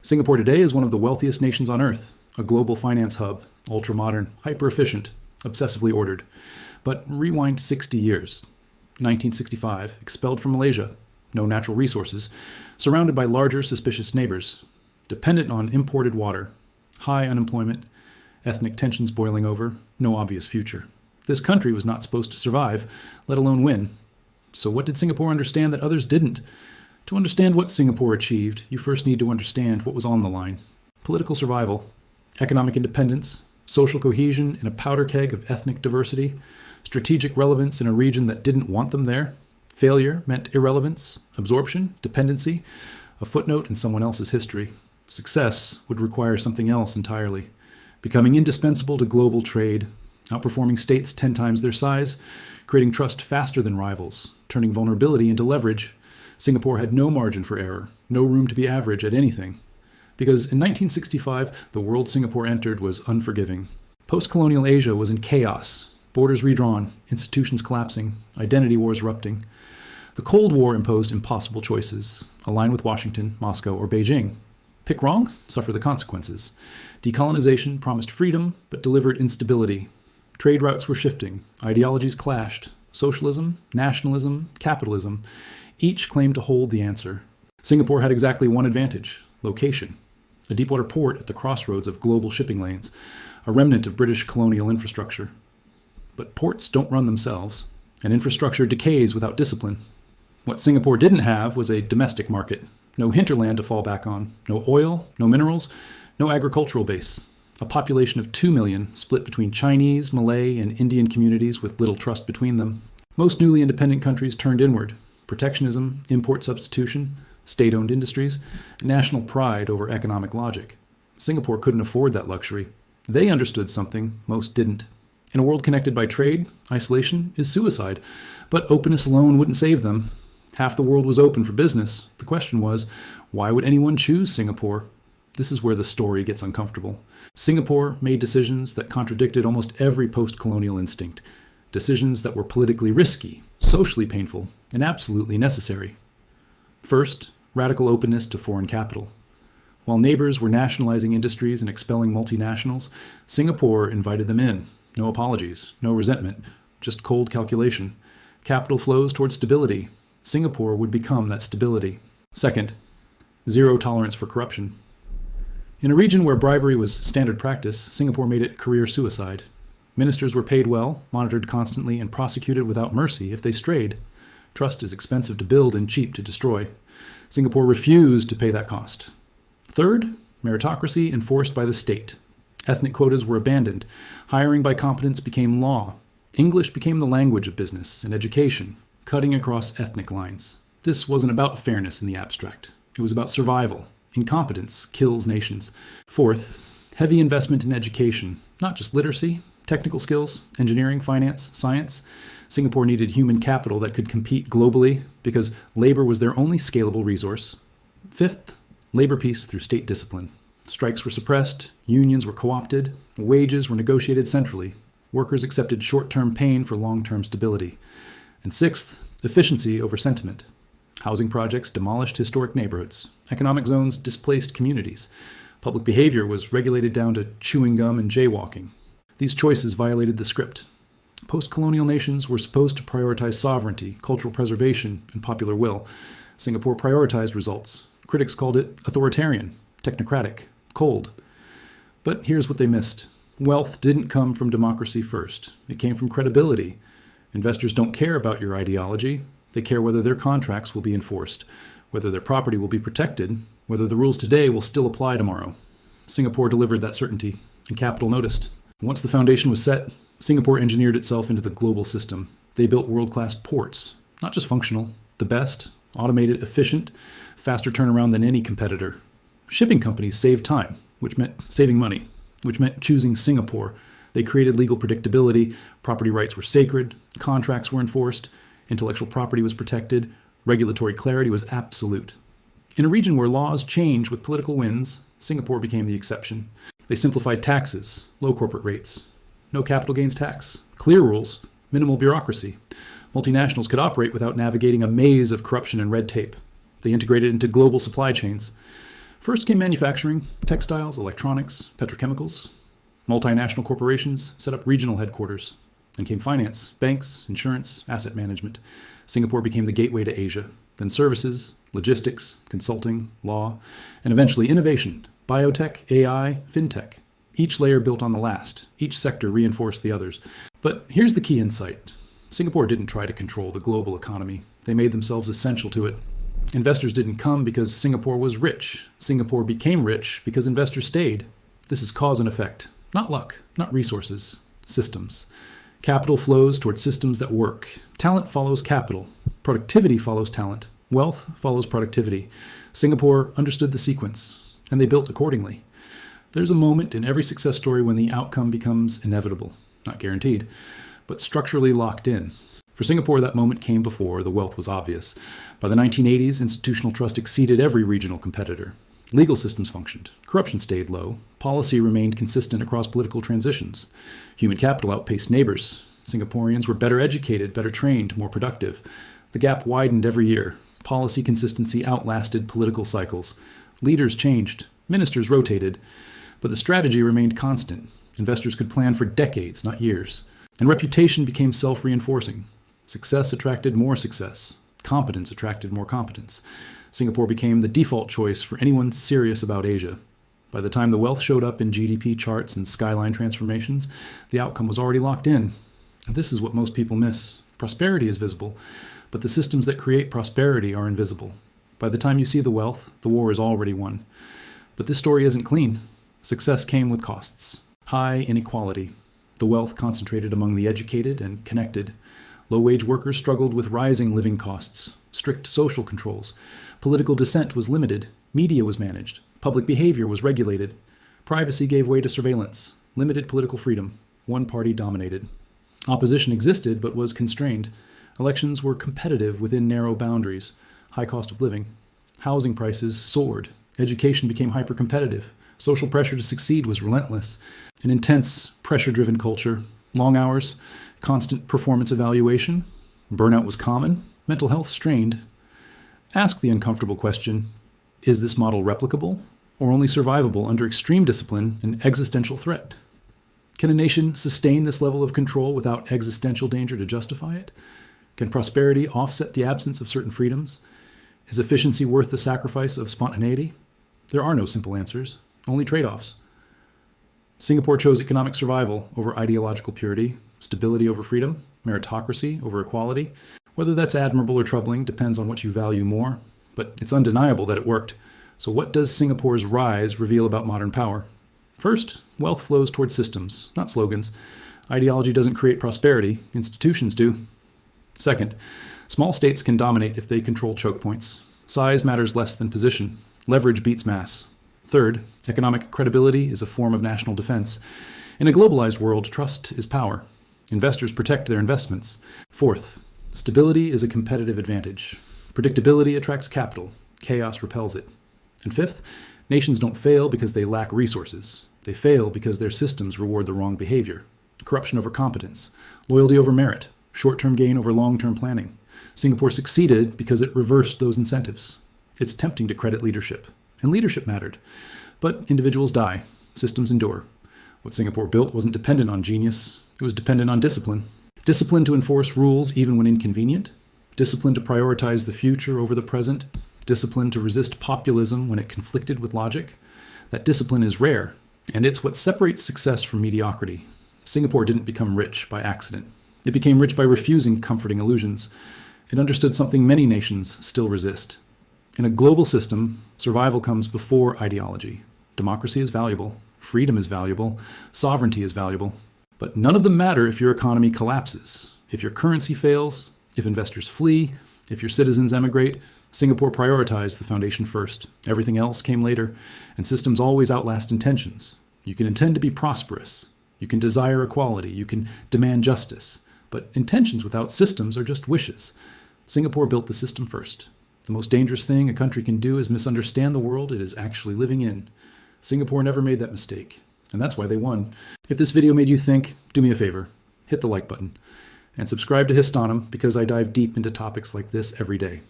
Singapore today is one of the wealthiest nations on earth, a global finance hub, ultra-modern, hyper-efficient, obsessively ordered. But rewind 60 years. 1965, expelled from Malaysia, no natural resources, surrounded by larger suspicious neighbors, dependent on imported water, high unemployment, ethnic tensions boiling over, no obvious future. This country was not supposed to survive, let alone win. So what did Singapore understand that others didn't? To understand what Singapore achieved, you first need to understand what was on the line. Political survival, economic independence, social cohesion in a powder keg of ethnic diversity, strategic relevance in a region that didn't want them there, failure meant irrelevance, absorption, dependency, a footnote in someone else's history. Success would require something else entirely, becoming indispensable to global trade, outperforming states 10 times their size, creating trust faster than rivals, turning vulnerability into leverage. Singapore had no margin for error, no room to be average at anything. Because in 1965, the world Singapore entered was unforgiving. Post-colonial Asia was in chaos, borders redrawn, institutions collapsing, identity wars erupting. The Cold War imposed impossible choices: align with Washington, Moscow, or Beijing. Pick wrong, suffer the consequences. Decolonization promised freedom, but delivered instability. Trade routes were shifting, ideologies clashed. Socialism, nationalism, capitalism, each claimed to hold the answer. Singapore had exactly one advantage: location. A deepwater port at the crossroads of global shipping lanes, a remnant of British colonial infrastructure. But ports don't run themselves, and infrastructure decays without discipline. What Singapore didn't have was a domestic market. No hinterland to fall back on, no oil, no minerals, no agricultural base. A population of 2 million split between Chinese, Malay, and Indian communities with little trust between them. Most newly independent countries turned inward. Protectionism, import substitution, state-owned industries, national pride over economic logic. Singapore couldn't afford that luxury. They understood something most didn't. In a world connected by trade, isolation is suicide. But openness alone wouldn't save them. Half the world was open for business. The question was, why would anyone choose Singapore? This is where the story gets uncomfortable. Singapore made decisions that contradicted almost every post-colonial instinct. Decisions that were politically risky, socially painful, and absolutely necessary. First, radical openness to foreign capital. While neighbors were nationalizing industries and expelling multinationals, Singapore invited them in. No apologies, no resentment, just cold calculation. Capital flows towards stability. Singapore would become that stability. Second, zero tolerance for corruption. In a region where bribery was standard practice, Singapore made it career suicide. Ministers were paid well, monitored constantly, and prosecuted without mercy if they strayed. Trust is expensive to build and cheap to destroy. Singapore refused to pay that cost. Third, meritocracy enforced by the state. Ethnic quotas were abandoned. Hiring by competence became law. English became the language of business and education, cutting across ethnic lines. This wasn't about fairness in the abstract. It was about survival. Incompetence kills nations. Fourth, heavy investment in education, not just literacy, technical skills, engineering, finance, science. Singapore needed human capital that could compete globally because labor was their only scalable resource. Fifth, labor peace through state discipline. Strikes were suppressed, unions were co-opted, wages were negotiated centrally. Workers accepted short-term pain for long-term stability. And sixth, efficiency over sentiment. Housing projects demolished historic neighborhoods. Economic zones displaced communities. Public behavior was regulated down to chewing gum and jaywalking. These choices violated the script. Post-colonial nations were supposed to prioritize sovereignty, cultural preservation, and popular will. Singapore prioritized results. Critics called it authoritarian, technocratic, cold. But here's what they missed. Wealth didn't come from democracy first. It came from credibility. Investors don't care about your ideology. They care whether their contracts will be enforced, whether their property will be protected, whether the rules today will still apply tomorrow. Singapore delivered that certainty, and capital noticed. Once the foundation was set, Singapore engineered itself into the global system. They built world-class ports, not just functional, the best, automated, efficient, faster turnaround than any competitor. Shipping companies saved time, which meant saving money, which meant choosing Singapore. They created legal predictability, property rights were sacred, contracts were enforced, intellectual property was protected, regulatory clarity was absolute. In a region where laws change with political winds, Singapore became the exception. They simplified taxes, low corporate rates, no capital gains tax, clear rules, minimal bureaucracy. Multinationals could operate without navigating a maze of corruption and red tape. They integrated into global supply chains. First came manufacturing, textiles, electronics, petrochemicals. Multinational corporations set up regional headquarters. Then came finance, banks, insurance, asset management. Singapore became the gateway to Asia. Then services, logistics, consulting, law, and eventually innovation, biotech, AI, fintech. Each layer built on the last. Each sector reinforced the others. But here's the key insight. Singapore didn't try to control the global economy. They made themselves essential to it. Investors didn't come because Singapore was rich. Singapore became rich because investors stayed. This is cause and effect. Not luck, not resources, systems. Capital flows towards systems that work. Talent follows capital. Productivity follows talent. Wealth follows productivity. Singapore understood the sequence, and they built accordingly. There's a moment in every success story when the outcome becomes inevitable. Not guaranteed, but structurally locked in. For Singapore, that moment came before the wealth was obvious. By the 1980s, institutional trust exceeded every regional competitor. Legal systems functioned. Corruption stayed low. Policy remained consistent across political transitions. Human capital outpaced neighbors. Singaporeans were better educated, better trained, more productive. The gap widened every year. Policy consistency outlasted political cycles. Leaders changed. Ministers rotated. But the strategy remained constant. Investors could plan for decades, not years. And reputation became self-reinforcing. Success attracted more success. Competence attracted more competence. Singapore became the default choice for anyone serious about Asia. By the time the wealth showed up in GDP charts and skyline transformations, the outcome was already locked in. This is what most people miss. Prosperity is visible, but the systems that create prosperity are invisible. By the time you see the wealth, the war is already won. But this story isn't clean. Success came with costs. High inequality. The wealth concentrated among the educated and connected. Low-wage workers struggled with rising living costs. Strict social controls. Political dissent was limited. Media was managed. Public behavior was regulated. Privacy gave way to surveillance. Limited political freedom. One party dominated. Opposition existed but was constrained. Elections were competitive within narrow boundaries. High cost of living. Housing prices soared. Education became hyper-competitive. Social pressure to succeed was relentless. An intense, pressure-driven culture. Long hours. Constant performance evaluation. Burnout was common. Mental health strained. Ask the uncomfortable question, is this model replicable or only survivable under extreme discipline and existential threat? Can a nation sustain this level of control without existential danger to justify it? Can prosperity offset the absence of certain freedoms? Is efficiency worth the sacrifice of spontaneity? There are no simple answers, only trade-offs. Singapore chose economic survival over ideological purity, stability over freedom, meritocracy over equality. Whether that's admirable or troubling depends on what you value more, but it's undeniable that it worked. So what does Singapore's rise reveal about modern power? First, wealth flows towards systems, not slogans. Ideology doesn't create prosperity, institutions do. Second, small states can dominate if they control choke points. Size matters less than position. Leverage beats mass. Third, economic credibility is a form of national defense. In a globalized world, trust is power. Investors protect their investments. Fourth, stability is a competitive advantage. Predictability attracts capital. Chaos repels it. And fifth, nations don't fail because they lack resources. They fail because their systems reward the wrong behavior. Corruption over competence. Loyalty over merit. Short-term gain over long-term planning. Singapore succeeded because it reversed those incentives. It's tempting to credit leadership. And leadership mattered. But individuals die. Systems endure. What Singapore built wasn't dependent on genius. It was dependent on discipline. Discipline to enforce rules even when inconvenient. Discipline to prioritize the future over the present. Discipline to resist populism when it conflicted with logic. That discipline is rare, and it's what separates success from mediocrity. Singapore didn't become rich by accident. It became rich by refusing comforting illusions. It understood something many nations still resist. In a global system, survival comes before ideology. Democracy is valuable. Freedom is valuable. Sovereignty is valuable. But none of them matter if your economy collapses. If your currency fails, if investors flee, if your citizens emigrate, Singapore prioritized the foundation first. Everything else came later, and systems always outlast intentions. You can intend to be prosperous. You can desire equality. You can demand justice. But intentions without systems are just wishes. Singapore built the system first. The most dangerous thing a country can do is misunderstand the world it is actually living in. Singapore never made that mistake, and that's why they won. If this video made you think, do me a favor, hit the like button, and subscribe to Histonom because I dive deep into topics like this every day.